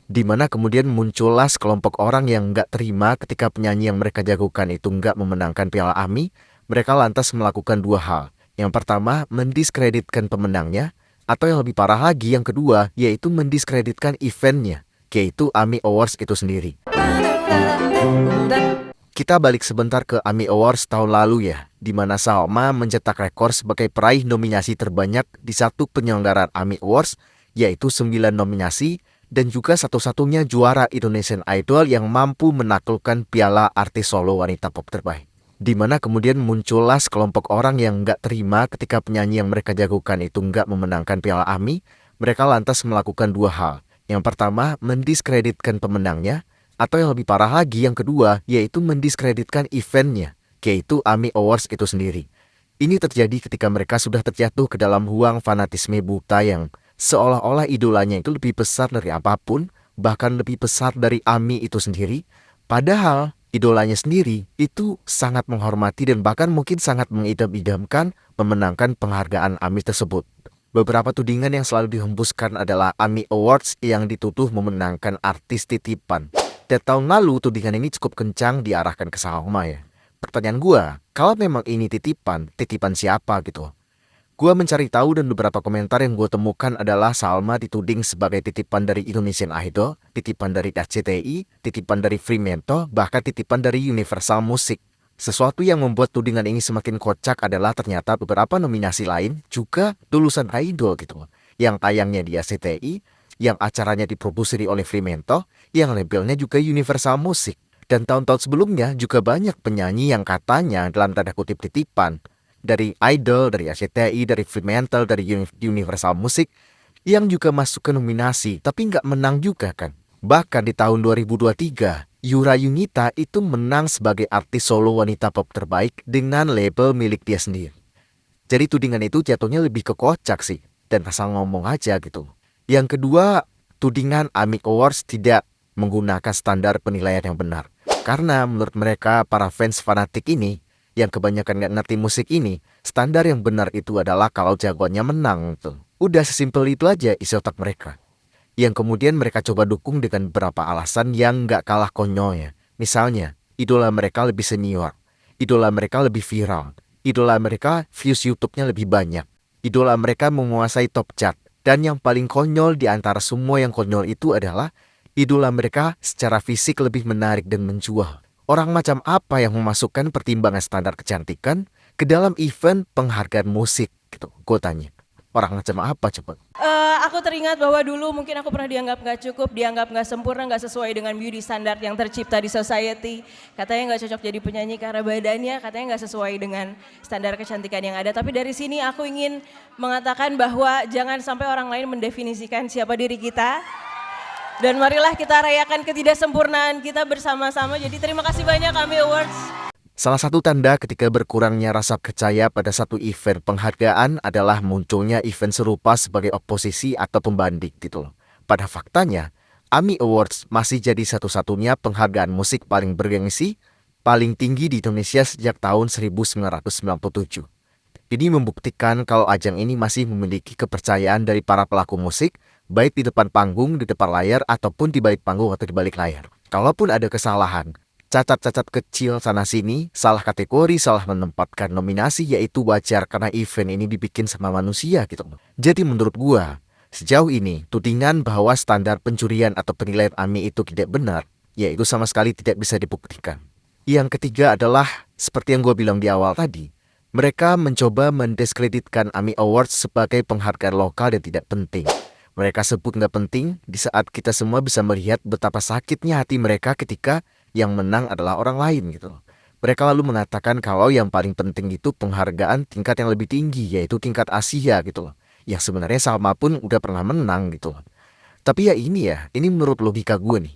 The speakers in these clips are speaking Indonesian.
Di mana kemudian muncullah sekelompok orang yang nggak terima ketika penyanyi yang mereka jagokan itu nggak memenangkan Piala AMI. Mereka lantas melakukan dua hal. Yang pertama, mendiskreditkan pemenangnya, atau yang lebih parah lagi, yang kedua, yaitu mendiskreditkan eventnya, yaitu AMI Awards itu sendiri. Kita balik sebentar ke AMI Awards tahun lalu ya, di mana Salma mencetak rekor sebagai peraih nominasi terbanyak di satu penyelenggaraan AMI Awards, yaitu 9 nominasi, dan juga satu-satunya juara Indonesian Idol yang mampu menaklukkan piala artis solo wanita pop terbaik. Di mana kemudian muncullah sekelompok orang yang nggak terima ketika penyanyi yang mereka jagokan itu nggak memenangkan Piala AMI. Mereka lantas melakukan dua hal. Yang pertama, mendiskreditkan pemenangnya, atau yang lebih parah lagi, yang kedua, yaitu mendiskreditkan eventnya, yaitu AMI Awards itu sendiri. Ini terjadi ketika mereka sudah terjatuh ke dalam ruang fanatisme buta yang seolah-olah idolanya itu lebih besar dari apapun, bahkan lebih besar dari AMI itu sendiri. Padahal idolanya sendiri itu sangat menghormati dan bahkan mungkin sangat mengidam-idamkan memenangkan penghargaan AMI tersebut. Beberapa tudingan yang selalu dihembuskan adalah AMI Awards yang dituduh memenangkan artis titipan. Dan tahun lalu tudingan ini cukup kencang diarahkan ke Salma ya. Pertanyaan gua, kalau memang ini titipan, titipan siapa gitu? Gua mencari tahu dan beberapa komentar yang gue temukan adalah Salma dituding sebagai titipan dari Indonesian Idol, titipan dari RCTI, titipan dari Fremantle, bahkan titipan dari Universal Music. Sesuatu yang membuat tudingan ini semakin kocak adalah ternyata beberapa nominasi lain juga lulusan Idol gitu loh. Yang tayangnya di RCTI, yang acaranya diproduksi oleh Fremantle, yang labelnya juga Universal Music. Dan tahun-tahun sebelumnya juga banyak penyanyi yang katanya dalam tanda kutip titipan dari Idol, dari RCTI, dari Fremantle, dari Universal Music yang juga masuk ke nominasi tapi nggak menang juga kan. Bahkan di tahun 2023, Yura Yunita itu menang sebagai artis solo wanita pop terbaik dengan label milik dia sendiri. Jadi tudingan itu jatuhnya lebih ke kocak sih, dan asal ngomong aja gitu. Yang kedua, tudingan AMI Awards tidak menggunakan standar penilaian yang benar. Karena menurut mereka, para fans fanatik ini yang kebanyakan nggak ngerti musik ini, standar yang benar itu adalah kalau jagoannya menang tuh. Udah sesimpel itu aja isi otak mereka. Yang kemudian mereka coba dukung dengan beberapa alasan yang nggak kalah konyolnya. Misalnya, idola mereka lebih senior, idola mereka lebih viral, idola mereka views YouTube-nya lebih banyak, idola mereka menguasai top chart, dan yang paling konyol di antara semua yang konyol itu adalah idola mereka secara fisik lebih menarik dan menjual. Orang macam apa yang memasukkan pertimbangan standar kecantikan ke dalam event penghargaan musik gitu? Gue tanya. Orang macam apa coba? Aku teringat bahwa dulu mungkin aku pernah dianggap nggak cukup, dianggap nggak sempurna, nggak sesuai dengan beauty standar yang tercipta di society. Katanya nggak cocok jadi penyanyi karena badannya, katanya nggak sesuai dengan standar kecantikan yang ada. Tapi dari sini aku ingin mengatakan bahwa jangan sampai orang lain mendefinisikan siapa diri kita. Dan marilah kita rayakan ketidaksempurnaan kita bersama-sama. Jadi terima kasih banyak AMI Awards. Salah satu tanda ketika berkurangnya rasa percaya pada satu event penghargaan adalah munculnya event serupa sebagai oposisi atau pembanding gitu loh. Pada faktanya, AMI Awards masih jadi satu-satunya penghargaan musik paling bergengsi, paling tinggi di Indonesia sejak tahun 1997. Ini membuktikan kalau ajang ini masih memiliki kepercayaan dari para pelaku musik, baik di depan panggung, di depan layar, ataupun di balik panggung atau di balik layar. Kalaupun ada kesalahan, cacat-cacat kecil sana-sini, salah kategori, salah menempatkan nominasi, yaitu wajar karena event ini dibikin sama manusia gitu. Jadi menurut gua, sejauh ini, tudingan bahwa standar pencurian atau penilaian AMI itu tidak benar, yaitu sama sekali tidak bisa dibuktikan. Yang ketiga adalah, seperti yang gua bilang di awal tadi, mereka mencoba mendiskreditkan AMI Awards sebagai penghargaan lokal dan tidak penting. Mereka sebut nggak penting di saat kita semua bisa melihat betapa sakitnya hati mereka ketika yang menang adalah orang lain gitu. Mereka lalu mengatakan kalau yang paling penting itu penghargaan tingkat yang lebih tinggi, yaitu tingkat Asia gitu loh. Yang sebenarnya Salma pun udah pernah menang gitu loh. Tapi ya ini menurut logika gue nih.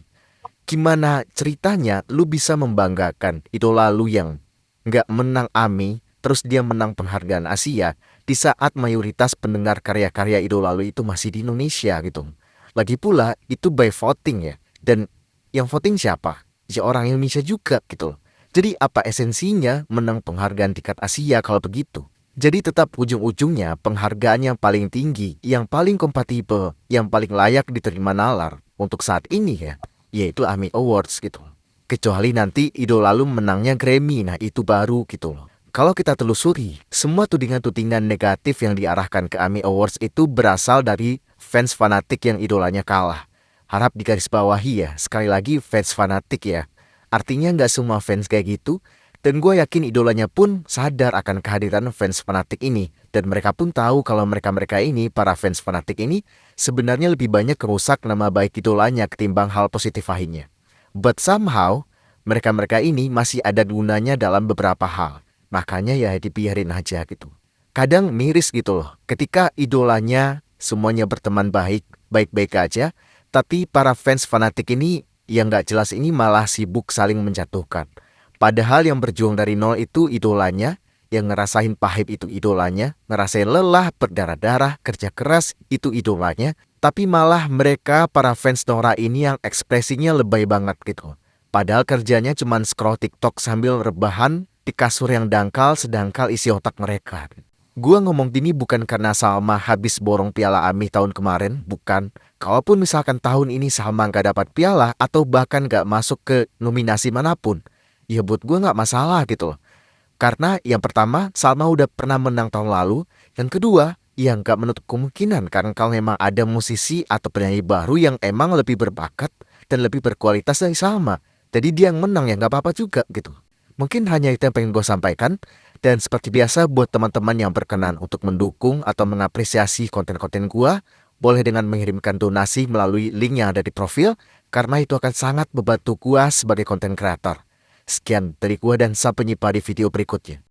Gimana ceritanya lu bisa membanggakan idola lu yang nggak menang AMI, terus dia menang penghargaan Asia, di saat mayoritas pendengar karya-karya idola lu itu masih di Indonesia gitu. Lagi pula itu by voting ya. Dan yang voting siapa? Ya orang Indonesia juga gitu loh. Jadi apa esensinya menang penghargaan tingkat Asia kalau begitu? Jadi tetap ujung-ujungnya penghargaan yang paling tinggi, yang paling kompatibel, yang paling layak diterima nalar untuk saat ini ya, yaitu AMI Awards gitu. Kecuali nanti idola lu menangnya Grammy, nah itu baru gitu loh. Kalau kita telusuri, semua tudingan-tudingan negatif yang diarahkan ke AMI Awards itu berasal dari fans fanatik yang idolanya kalah. Harap digarisbawahi ya, sekali lagi fans fanatik ya. Artinya nggak semua fans kayak gitu, dan gue yakin idolanya pun sadar akan kehadiran fans fanatik ini. Dan mereka pun tahu kalau mereka-mereka ini, para fans fanatik ini, sebenarnya lebih banyak merusak nama baik idolanya ketimbang hal positif lainnya. But somehow, mereka-mereka ini masih ada gunanya dalam beberapa hal. Makanya ya dibiarin aja gitu. Kadang miris gitu loh, ketika idolanya semuanya berteman baik, baik-baik aja, tapi para fans fanatik ini yang nggak jelas ini malah sibuk saling menjatuhkan. Padahal yang berjuang dari nol itu idolanya, yang ngerasain pahit itu idolanya, ngerasain lelah, berdarah-darah, kerja keras itu idolanya, tapi malah mereka para fans Nora ini yang ekspresinya lebay banget gitu. Padahal kerjanya cuma scroll TikTok sambil rebahan di kasur yang dangkal sedangkal isi otak mereka. Gua ngomong gini bukan karena Salma habis borong piala AMI tahun kemarin, bukan. Kalaupun misalkan tahun ini Salma nggak dapat piala atau bahkan nggak masuk ke nominasi manapun, ya buat gue nggak masalah gitu loh. Karena yang pertama, Salma udah pernah menang tahun lalu. Yang kedua, ya nggak menutup kemungkinan karena kalau memang ada musisi atau penyanyi baru yang emang lebih berbakat dan lebih berkualitas dari Salma. Jadi dia yang menang ya nggak apa-apa juga gitu. Mungkin hanya itu yang pengen gue sampaikan. Dan seperti biasa buat teman-teman yang berkenan untuk mendukung atau mengapresiasi konten-konten gue, boleh dengan mengirimkan donasi melalui link yang ada di profil, karena itu akan sangat membantu gue sebagai konten kreator. Sekian dari gue dan sampai jumpa di video berikutnya.